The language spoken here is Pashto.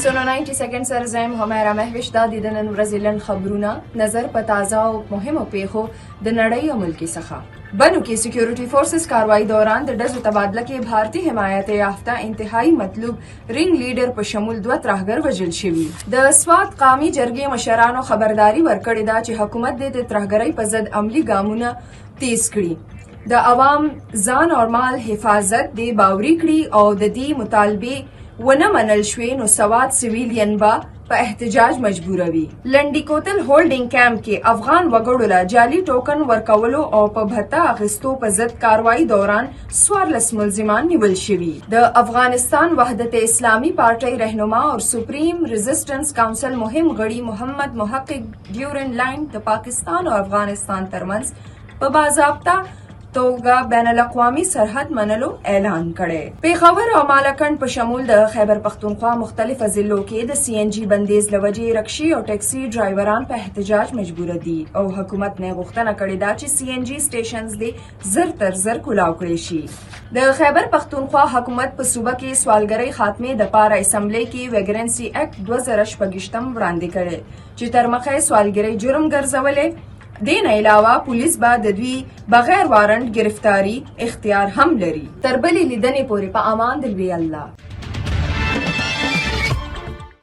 سونو 90 سیکنډ سره زم همارا مهوش دا د نن ورځې خبرونه نظر په تازه او مهمو پیښو د نړۍ او ملکی څخه بنو کې سکیورټي فورسز کاروایی دوران د ډزو تبادله کې بھارتی حمایت یافته انتهایی مطلوب رینګ لیډر په شمول دوه ترهګر وژل شوي د سوات قومي جرګې مشرانو خبرداري ورکړې ده چې حکومت د ترهګرۍ په ضد عملی ګامونه تیز کړي د عوام ځان او مال حفاظت دی باوري کړي او د دې مطالبه ونه منل شوې نو سوات سیویلین با په احتجاج مجبوروي لنډی کوتل هولډینګ کیمپ کې افغان وګړو له جعلي ټوکن ورکولو او په بهته اخیستو په ضد کاروایی دوران 14 ملزمان نیول شوي د افغانستان وحدت اسلامي پارټۍ رهنما او سپریم ریزسټنس کونسل مهم غړي محمد محقق ډیورن لاین د پاکستان او افغانستان ترمنځ په باضابطه توګه بین الاقوامي سرحد منلو اعلان کړي پیښور او مالکند په شمول د خیبر پختونخوا مختلف ضلعو کې د سی ان جی بندیز لوجې رکشي او ټیکسي ډرایوران په احتجاج مجبور دي او حکومت نه غوښتنه کړې ده چې سی ان جی سټیشنز دې زر تر زر کولاو کړي شي د خیبر پختونخوا حکومت په صوبه کې سوالګرۍ خاتمه د پاره اسمبلی کې ویګرنسي اکټ 2018 وړاندې کړي چې تر مخه سوالګرۍ جرم ګرځولې دین علاوه پولیس با د دوی بغیر وارنټ گرفتاری اختیار هم لري تر بلې لیدنې پورې په امان دلوي الله